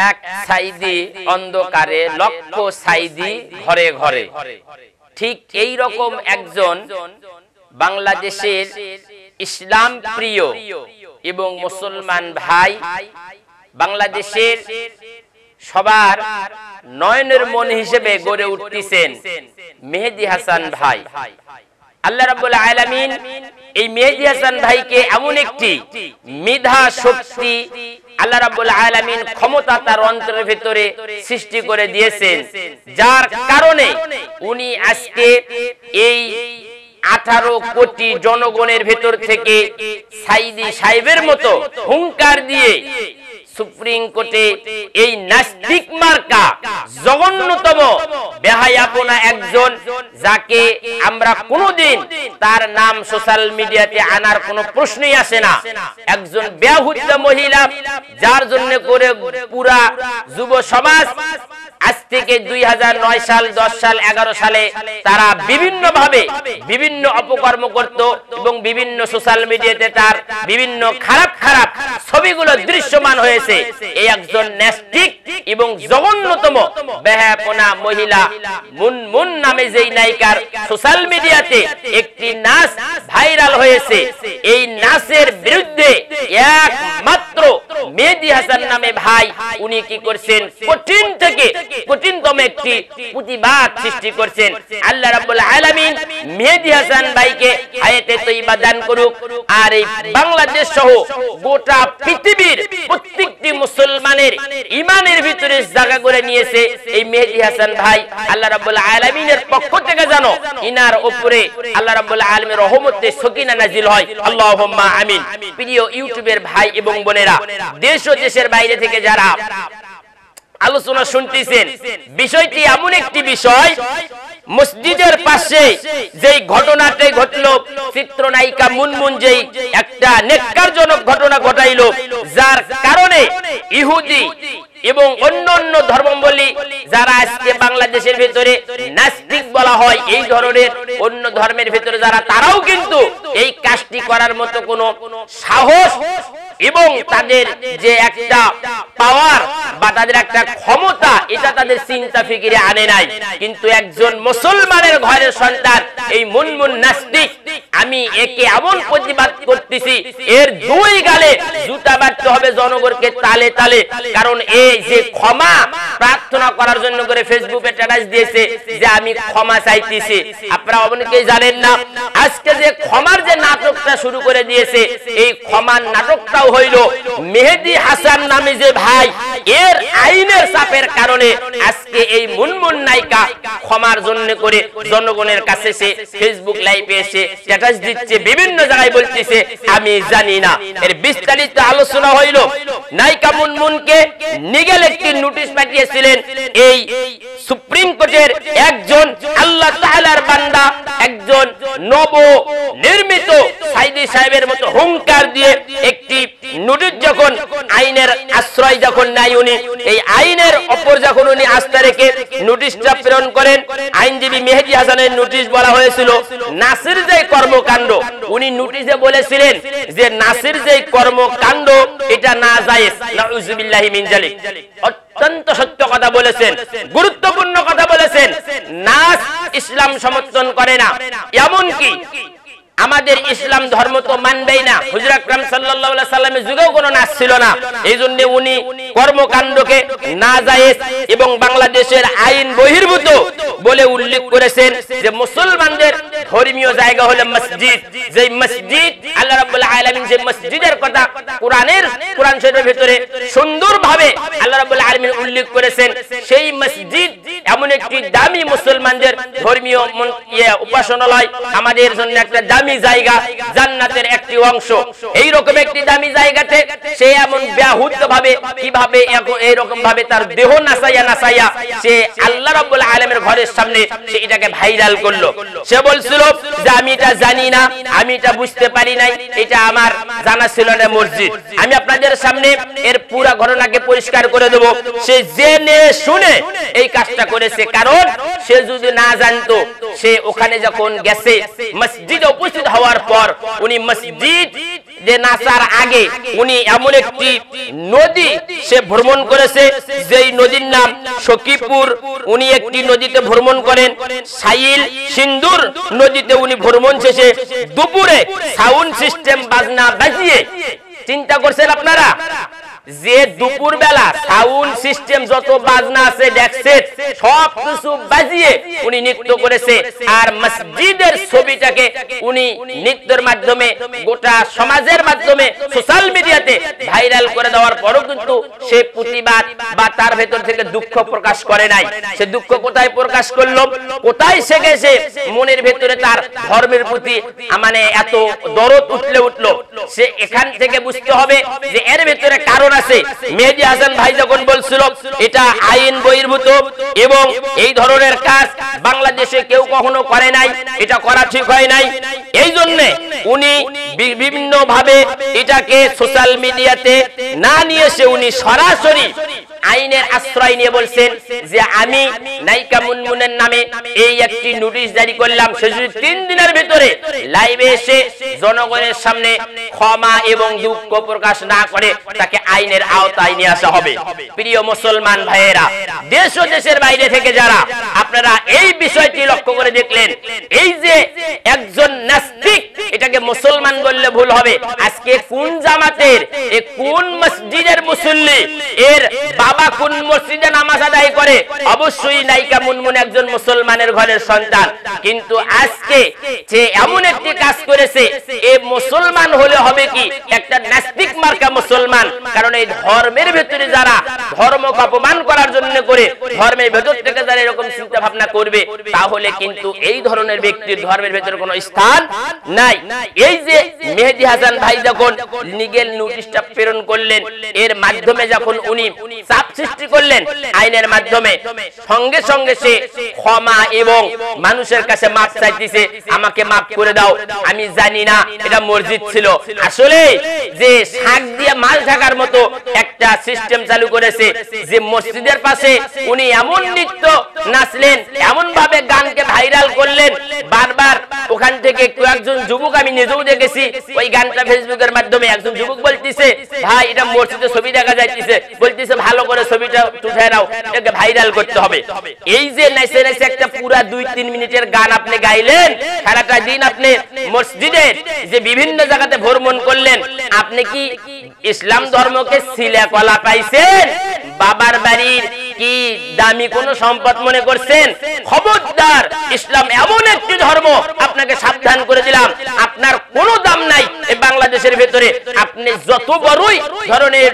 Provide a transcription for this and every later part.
এক সাইদি অন্ধকারে লক্ষ সাইদি ঘরে ঘরে। ঠিক এই রকম একজন বাংলাদেশের ইসলাম প্রিয় এবং মুসলমান ভাই, বাংলাদেশের সবার নয়নের মন হিসেবে গড়ে উঠতেছেন মেহেদী হাসান ভাই। আল্লাহ রাব্বুল আলামিন এই মেহেদী হাসান ভাইকে এমন একটি মেধা শক্তি আল্লাহ রাব্বুল আলামিন ক্ষমতা তার অন্তরের ভিতরে সৃষ্টি করে দিয়েছেন, যার কারণে উনি আজকে এই 18 কোটি জনগণের ভেতর থেকে সাইদি সাহেবের মতো হুঙ্কার দিয়ে সুপ্রিম কোর্টে এই নাস্তিক মার্কা জঘন্যতম বেহায়াপনা একজন, যাকে আমরা কোনোদিন তার নাম সোশ্যাল মিডিয়াতে আনার কোনো প্রশ্নই আসে না, একজন বেহুদা মহিলা, যার জন্য করে পুরা যুব সমাজ আজ থেকে 2009 সাল 10 সাল 11 সালে তারা বিভিন্ন ভাবে বিভিন্ন অপকর্ম করত এবং বিভিন্ন সোশ্যাল মিডিয়াতে তার বিভিন্ন খারাপ খারাপ ছবিগুলো দৃশ্যমান হয়েছে। এই একজন নাস্তিক এবং জঘন্যতম বেহায়াপনা মহিলা মুনমুন নামে যেই নায়িকার সোশ্যাল মিডিয়াতে একটি নাচ ভাইরাল হয়েছে, এই নাচের বিরুদ্ধে একমাত্র মেহেদী হাসান নামে ভাই উনি কি করছেন, কঠিন থেকে কঠিনতম একটি প্রতিবাদ সৃষ্টি করছেন। আল্লাহ রাব্বুল আলামিন মেহেদী হাসান ভাইকে হায়াতে তয়্যিবা দান করুক, আর এই বাংলাদেশ সহ গোটা পৃথিবীর প্রত্যেকটি মুসলমানের ঈমানের ভিতরে জায়গা করে নিয়েছে এই মেহেদী হাসান ভাই। আল্লাহ রাব্বুল আলামিনের পক্ষ থেকে যেন ইনার উপরে আল্লাহ রাব্বুল আলামিনের রহমতে সকিনা নাজিল হয়, আল্লাহুম্মা আমিন। প্রিয় ইউটিউবের ভাই এবং বোনেরা, দেশ ও দেশের বাইরে থেকে যারা আলোচনা শুনতেছেন, বিষয়টি এমন একটি বিষয়, মসজিদের পাশে যেই ঘটনাটি ঘটলো, চিত্রনায়িকা মুনমুন যেই একটা নেককারজনক ঘটনা ঘটাইলো, যার কারণে ইহুদি এবং অন্যান্য ধর্মাবলম্বী যারা আজকে বাংলাদেশের ভিতরে নাস্তিক বলা হয়, এই ধরনের অন্য ধর্মের ভিতরে যারা, তারাও কিন্তু এই কাজটি করার মতো কোনো সাহস এবং তাদের যে একটা পাওয়ার বা তাদের একটা ক্ষমতা, এটা তাদের চিন্তা ফিকিরে আনে নাই। কিন্তু একজন মুসলমানের ঘরের সন্তান এই মুনমুন নাস্তিক, আমি একে এমন প্রতিবাদ করতেছি, এর দুই গালে জুতা বাঁধতে হবে জনগণকে তালে তালে। কারণ এই যে ক্ষমা প্রার্থনা করার জন্য করে ফেসবুকে স্ট্যাটাস দিয়েছে যে আমি ক্ষমা চাইতেছি, আপনারা অনেকেই জানেন না, আজকে যে ক্ষমার যে নাটকটা শুরু করে দিয়েছে, এই ক্ষমার নাটকটাও হইল মেহেদী হাসান নামে যে ভাই, এর আইনের চাপের কারণে আজকে এই মুনমুন নায়িকা ক্ষমার জন্য করে জনগণের কাছে সে ফেসবুক লাইভে এসে স্ট্যাটাস দিচ্ছে, বিভিন্ন জায়গায় বলতেছে আমি জানি না। এর বিস্তারিত আলোচনা হইল। নায়িকা মুনমুনকে নিগেল একটি নোটিশ পাঠিয়েছিলেন এই সুপ্রিম কোর্টের একজন আল্লাহ তাআলার বান্দা, একজন নব নির্মিত সাইদি সাহেবের মতো হুঙ্কার দিয়ে একটি নোটিশ যখন আইনের আশ্রয় যখন নাই উনি, এই আইনের উপর যখন উনি আস্থা রেখে নোটিশটা প্রেরণ করেন, আইনজীবী মেহেদী হাসানের নোটিশ বলা হয়েছিল নাসির যে কর্মকাণ্ড, উনি নোটিশে বলেছিলেন যে নাসির যে কর্মকাণ্ড এটা না জায়েজ, নাউযুবিল্লাহি মিন যালিক। অত্যন্ত সত্য কথা বলেছেন, গুরুত্বপূর্ণ কথা বলেছেন। নাচ ইসলাম সমর্থন করে না, এমনকি আমাদের ইসলাম ধর্ম তো মানবেই না। হুজুর আকরাম সাল্লাল্লাহু আলাইহি সাল্লামের যুগেও কোনো নাচ ছিল না, এইজন্য উনি কর্মকাণ্ডকে নাজায়েজ এবং বাংলাদেশের আইন বহির্ভূত বলে উল্লেখ করেছেন যে মুসলমানদের ধর্মীয় জায়গা হলো মসজিদ, যে মসজিদ আল্লাহ রাব্বুল আলামিন যে মসজিদের কথা কোরআন শরীফের ভিতরে সুন্দরভাবে আল্লাহ রাব্বুল আলামিন উল্লেখ করেছেন, সেই মসজিদ এমন একটি দামি মুসলমানদের ধর্মীয় উপাসনালয়, আমাদের জন্য একটা দামি জায়গা, জান্নাতের একটি অংশ। এই রকম একটি দামি জায়গাতে সে এমন বেহুদ ভাবে কিভাবে এরকম ভাবে তার দেহ নাসাইয়া সে আল্লাহ রাব্বুল আলামিনের ঘরের সামনে সে এটাকে ভাইরাল করলো। সে বলছিল যে আমি এটা জানি না, আমি এটা বুঝতে পারি নাই, এটা আমার জানা ছিল না মসজিদ। আমি আপনাদের সামনে এর পুরো ঘটনাকে পরিষ্কার করে দেব। সে জেনে শুনে এই কাজটা করেছে। করেছে, কারণ সে যদি না জানতো, সে ওখানে যখন গেছে মসজিদে উপস্থিত হওয়ার পর উনি মসজিদ যে নাসার আগে উনি এমন একটি নদী সে ভ্রমণ করেছে, যেই নদীর নাম সখীপুর। উনি একটি নদীতে ভ্রমণ করেন, সাইল সিন্দুর নদীতে উনি ভ্রমণ শেষে দুপুরে সাউন্ড সিস্টেম বাজনা বাজিয়ে, চিন্তা করছেন আপনারা যে দুপুর বেলা সাউন্ড সিস্টেম যত বাজনা আছে দেখছেন সব কিছু বাজিয়ে উনি নৃত্য করেছে। আর মসজিদের ছবিটাকে উনি নৃত্যের মাধ্যমে গোটা সমাজের মাধ্যমে সোশ্যাল মিডিয়াতে ভাইরাল করে দেওয়ার পরও কিন্তু সে প্রতিবাদ বা তার ভেতর থেকে দুঃখ প্রকাশ করে নাই। সে দুঃখ কোথায় প্রকাশ করলো, কোথায় সে গেছে মনের ভেতরে তার ধর্মের প্রতি মানে এত দরদ উঠলো, সে এখান থেকে বুঝতে হবে যে এর ভেতরে কারণ আছে। মেহেদী হাসান ভাই যখন বলছিল এটা আইন বহির্ভূত এবং এই ধরনের কাজ বাংলাদেশে কেউ কখনো করে নাই, এটা করা ঠিক হয় নাই, এই জন্য উনি বিভিন্ন ভাবে এটাকে সোশ্যাল মিডিয়াতে না নিয়ে এসে উনি সরাসরি আইনের আশ্রয় নিয়ে বলছেন যে আমি নায়িকা মুনমুনের নামে এই একটি নোটিশ জারি করলাম, সে যদি 3 দিনের ভিতরে লাইভে এসে জনগণের সামনে ক্ষমা এবং দুঃখ প্রকাশ না করে তাকে আইনের আওতায় নিয়ে আসা হবে। প্রিয় মুসলমান ভাইয়েরা, দেশ ও দেশের বাইরে থেকে যারা আপনারা এই বিষয়টি লক্ষ্য করে দেখলেন, এই যে একজন নাস্তিক, এটাকে মুসলমান বললে ভুল হবে, আজকে কোন জামাতের কোন মসজিদের মুসল্লি এর বাবা কোন মসজিদে নামাজ আদায় করে, অবশ্যই নায়িকা মুনমুন একজন মুসলমানের ঘরের সন্তান। কিন্তু আজকে যে এমন একটি কাজ করেছে, এই মুসলমান হলে হবে কি একটা নাস্তিক মার্কা মুসলমান। কারণ এই ধর্মের ভেতরে যারা ধর্মকে অপমান করার জন্য করে, ধর্মের ভেতর থেকে যারা এরকম চিন্তা ভাবনা করবে, তাহলে কিন্তু এই ধরনের ব্যক্তির ধর্মের ভেতরে কোনো স্থান নাই। এই যে মেহেদী হাসান ভাই যখন লিগ্যাল নোটিশটা প্রেরণ করলেন, এর মাধ্যমে যখন উনি চাপ সৃষ্টি করলেন আইনের মাধ্যমে, সঙ্গে সঙ্গে সে ক্ষমা এবং মানুষের কাছে মাপ চাইতেছে, আমাকে মাফ করে দাও, আমি জানি না এটা মসজিদ ছিল। আসলে যে শাক দিয়ে মাছ ঢাকার মতো একটা সিস্টেম চালু করেছে, যে মসজিদের পাশে উনি এমন নৃত্য নাচলেন, এমন ভাবে গানকে ভাইরাল করলেন, বারবার ওখান থেকে কয়েকজন যুবক, আমি নিজেও দেখেছি ওই গানটা ফেসবুকের মাধ্যমে, একজন যুবক বলতেছে ভাই এটা মসজিদে ছবি দেখা যাইতেছে, বলতেছে ভালো করে ছবিটা উঠে নাও, এটাকে ভাইরাল করতে হবে। এই যে নাইসে নাইসে একটা পুরা 2-3 মিনিটের গান আপনি গাইলেন, সারাটা দিন আপনি মসজিদের যে বিভিন্ন জায়গাতে ভ্রমণ করলেন, আপনি কি ইসলাম ধর্মকে সিলা কলা পাইছেন? বাবার বাড়ির কি দামি কোন সম্পদ মনে করছেন? খবরদার, ইসলাম এমন একটি ধর্ম, আপনাকে সাবধান করে দিলাম, আপনার কোনো দাম নাই এই বাংলাদেশের ভেতরে। আপনি যত বড়ই ধরনের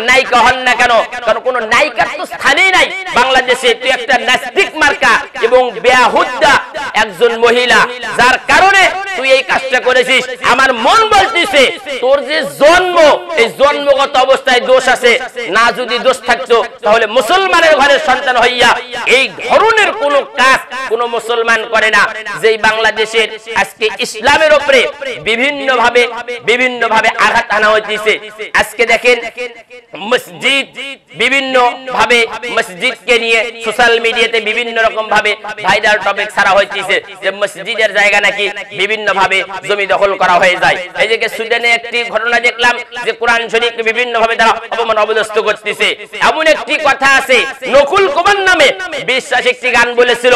নায়িকা হন না কেন, কারণ কোন নায়িকার তো স্থানই নাই বাংলাদেশে। তুই একটা নাস্তিক মার্কা এবং বেহুদা একজন মহিলা, যার কারণে তুই এই কাজটা করেছিস। আমার মন বলতেছে তোর যে জন্ম, এই জন্মগত অবস্থায় দোষ আছে, না যদি দোষ থাকতো তাহলে মুসলমানের ঘরের সন্তান হইয়া এই ধরনের কোন কাজ কোন মুসলমান করে না। যেই বাংলাদেশের আজকে ইসলামের উপরে বিভিন্ন ভাবে আঘাত আনা হইতেছে। আজকে দেখেন মসজিদ, বিভিন্ন ভাবে মসজিদকে নিয়ে সোশ্যাল মিডিয়াতে বিভিন্ন রকম ভাবে ভাইরাল টপিক ছাড়া হইতেছে যে মসজিদের জায়গা নাকি বিভিন্ন ভাবে জমি দখল করা হয়ে যায়। এই যে সুদানে একটি ঘটনা দেখলাম যে কোরআন শরীফকে বিভিন্ন ভাবে তারা অপমান অবদস্ত করতেছে। এমন একটি কথা আছে, নকুল কুমার নামে বিশ্বাস একটি গান বলেছিল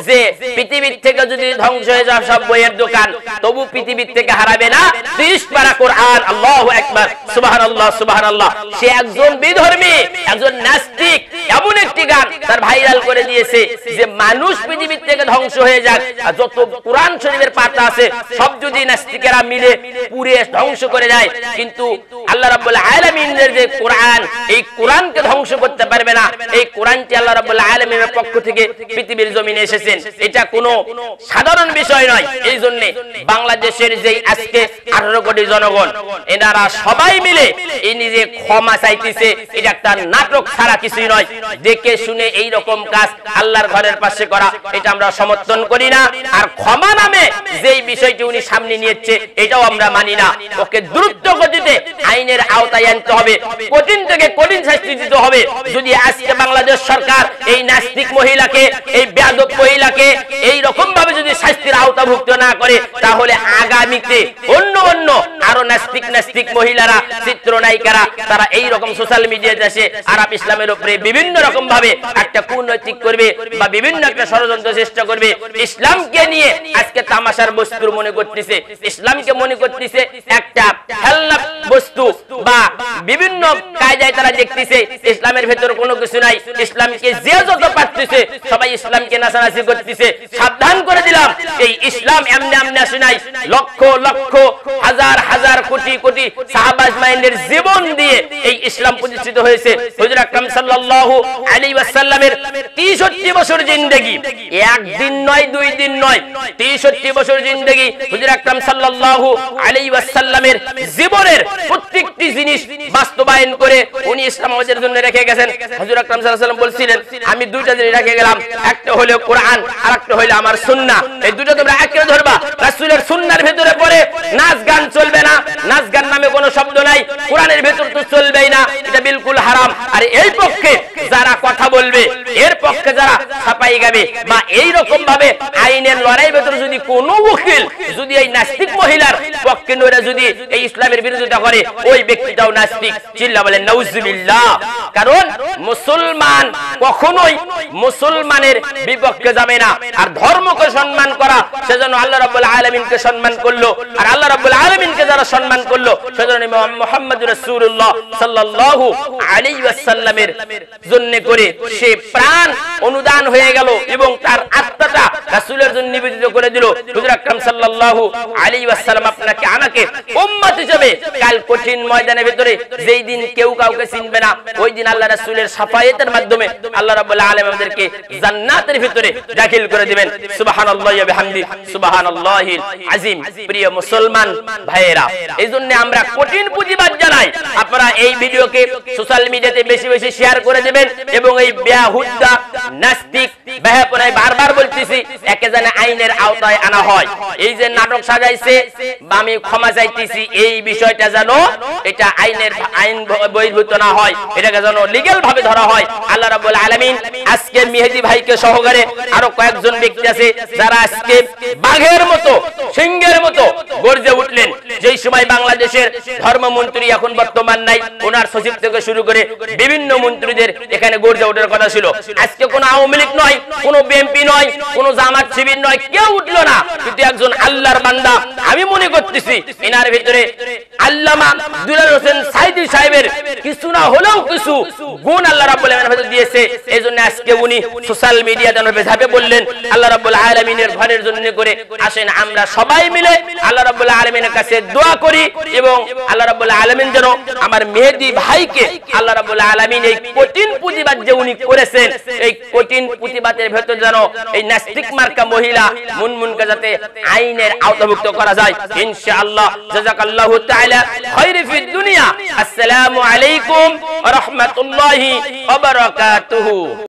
যে পৃথিবীর থেকে যদি ধ্বংস হয়ে যাওয়া সব বইয়ের দোকান, তবু পৃথিবীর থেকে হারাবে না 30 পারা কোরআন। আল্লাহু আকবার, সুবহানাল্লাহ সুবহানাল্লাহ। সে একজন বিধর্মী, একজন নাস্তিক, এমন একটি গান তার ভাইরাল করে দিয়েছে যে মানুষ পৃথিবীর থেকে ধ্বংস হয়ে যাক, যত কোরআন শরীফের পাতা আছে সব যদি নাস্তিকেরা মিলে পুড়ে ধ্বংস করে যায়, কিন্তু আল্লাহ রাব্বুল আলামিনের যে কোরআন, এই কোরআনকে ধ্বংস করতে পারবে না। এই কোরআনটি আল্লাহ রাব্বুল আলামিনের পক্ষ থেকে পৃথিবীর জমিনে এসেছেন, এটা কোনো সাধারণ বিষয় নয়। এই জন্য বাংলাদেশের যে আজকে 18 কোটি জনগণ, এনারা সবাই মিলে এই নিজে ক্ষমা চাইতেছে, এটা একটা নাটক ছাড়া কিছুই নয়। দেখে শুনে এই রকম কাজ আল্লাহর ঘরের পাশে করা এটা আমরা সমর্থন করি না। আর ক্ষমা নামে যেই বিষয়টি উনি সামনে নিয়েছে এটাও আমরা মানি না। ওকে দ্রুত গতিতে আইনের আওতায় আনতে হবে, কঠিন থেকে কঠিন শাস্তি দিতে হবে। যদি আজকে বাংলাদেশ সরকার এই নাস্তিক মহিলাকে, এই বেয়াদব মহিলাকে এই রকম ভাবে যদি শাস্তির আওতাভুক্ত না করে, তাহলে আগামীতে অন্য অন্য আরো নাস্তিক মহিলারা, চিত্রনায়িকারা তারা এই রকম সোশ্যাল মিডিয়াতে এসে আরব ইসলামের উপরে বিভিন্ন রকম ভাবে একটা কুনৈতিক করবে বা বিভিন্ন একটা ষড়যন্ত্র চেষ্টা করবে। ইসলামকে নিয়ে আজকে তামাশার বস্তু মনে করতেছে, ইসলামকে মনে করতেছে একটা খেলনা বস্তু বা বিভিন্ন কায়দায় তারা দেখতেছে ইসলামের ভেতর কোনো কিছু নাই। ইসলামকে যে যত পারতেছে সবাই ইসলামকে নাচানাচি করতেছে। সাবধান করে দিলাম, এই ইসলাম এমনি এমনি আসে নাই। লক্ষ লক্ষ হাজার হাজার কোটি কোটি সাহাবা আজমাইনের জীবন দিয়ে এই ইসলাম প্রতিষ্ঠিত হয়েছে। হুজুর আকরাম সাল্লাল্লাহু আলাইহি ওয়াসাল্লামের 63 বছর জিন্দেগি, একদিন নয় দুই দিন নয়, 63 বছর জিন্দেগি হুজুর আকরাম সাল্লাল্লাহু আলাইহি ওয়াসাল্লামের জীবনের প্রত্যেকটি জিনিস বাস্তবায়ন করে উনি ইসলাম আমাদের জন্য রেখে গেছেন। হুজুর আকরাম সাল্লাল্লাহু আলাইহি ওয়াসাল্লাম বলছিলেন, আমি দুইটা জিনিস রেখে গেলাম, একটা হলো কোরআন আর একটা হলো আমার সুন্নাহ। এই দুটো তোমরা একে ধরবা। রাসূলের সুন্নাহর ভিতরে পড়ে নাচ গান চলবে না, নাচ গান নামে কোনো শব্দ নাই, কোরআনের ভিতর তো চলবেই না, এটা বিলকুল হারাম। আর এই পক্ষে যারা কথা বলবে, এর পক্ষে যারা ছাপাই গাবে বা এই রকম ভাবে আইনের লড়াই ভেতরে যদি কোনো উকিল যদি এই নাস্তিক মহিলার পক্ষে নড়ে যদি এই ইসলামের বিরোধিতা করে, ওই ব্যক্তিটাও নাস্তিক। চিল্লা বলেন নাউজুবিল্লাহ। কারণ মুসলমান কখনোই মুসলমানের বিপক্ষে যাবে না। আর ধর্মকে সম্মান করা, সেজন্য আল্লাহ রাব্বুল আলামিনকে সম্মান করলো। আর আল্লাহ রাব্বুল আলামিনকে যারা সম্মান করলো, সেজন্য মুহাম্মদুর রাসূলুল্লাহ সাল্লাল্লাহু আলাইহি ওয়াসাল্লামের জন্য করে সে প্রাণ অনুদান হয়ে গেল এবং তার আত্মাটা রাসূলের জন্য নিবেদিত করে দিল। হুজুর আকরাম সাল্লাল্লাহু আলাইহি ওয়াসাল্লাম আপনাকে আমাকে উম্মত হিসেবে কাল কঠিন ময়দানের ভিতরে যেই দিন কেউ কাউকে চিনবে না, ওই দিন আল্লাহ রাসূলের শাফায়াতের মাধ্যমে আল্লাহ রাব্বুল আলামিন আমাদেরকে জান্নাতের ভিতরে দাখিল করে দিবেন। সুবহানাল্লাহি ওয়া বিহামদি, সুবহানাল্লাহিল আযীম। প্রিয় মুসলমান ভাইয়েরা, এইজন্য আমরা কঠিন প্রতিবাদ জানাই। আপনারা এই ভিডিওকে সোশ্যাল মিডিয়াতে বেশি বেশি শেয়ার করে দিবেন এবং এই বেহুদা নাস্তিক বেহাপনায় বারবার বলতেছি, একে যেন আইনের আওতায় আনা হয়। এই যে নাটক সাজাইছে বা আমি ক্ষমা চাইতেছি, এই বিষয়টা যেন এটা আইন বহির্ভূত না হয়, এটাকে যেন লিগ্যাল ভাবে ধরা হয়। আল্লাহ রাব্বুল আলামিন আজকে মেহেদী ভাইকে সহকারে আরো কয়েকজন ব্যক্তি আছে যারা আজকে বাঘের মতো, সিংহের মতো গর্জে উঠলেন। যেই সময় বাংলাদেশের ধর্মমন্ত্রী এখন বর্তমান নাই, ওনার সচিব থেকে শুরু করে বিভিন্ন মন্ত্রীদের এখানে গর্জে ওঠার কথা ছিল। আজকে কোনো আওয়ামী লীগ নয়, কোনো বিএনপি নয়, কোনো জামাত শিবির নয়, কেউ উঠলো না। কিন্তু একজন আল্লাহর বান্দা, আমি মনে করতেছি এনার ভিতরে আল্লামা দুলাল হোসেন সাইদি সাহেবের কিছু না হলেও কিছু গুণ আল্লাহ রাব্বুল আলামিন ভিতরে দিয়েছে। এইজন্য আজকে উনি সোশ্যাল মিডিয়াতে ভেবে বললেন আল্লাহ রাব্বুল আলামিনের ঘরের জন্য করে আসেন আমরা সবাই মিলে আল্লাহ রাব্বুল আলামিনের কাছে দোয়া করি এবং আল্লাহ রাব্বুল আলামিন যেন আমার মেহেদী ভাইকে আল্লাহ রাব্বুল আলামিন এই কঠিন প্রতিবাদ যে উনি করেছেন, এই কঠিন প্রতিবাদের ভেতর যেন এই নাস্তিক মার্কা মহিলা মুনমুনকে যাতে আইনের আওতাভুক্ত করা যায় ইনশাআল্লাহ। জাযাকাল্লাহু তাআলা খায়রি ফিদ দুনিয়া। আসসালামু আলাইকুম ওয়া রাহমাতুল্লাহি ওয়া বারাকাতুহু।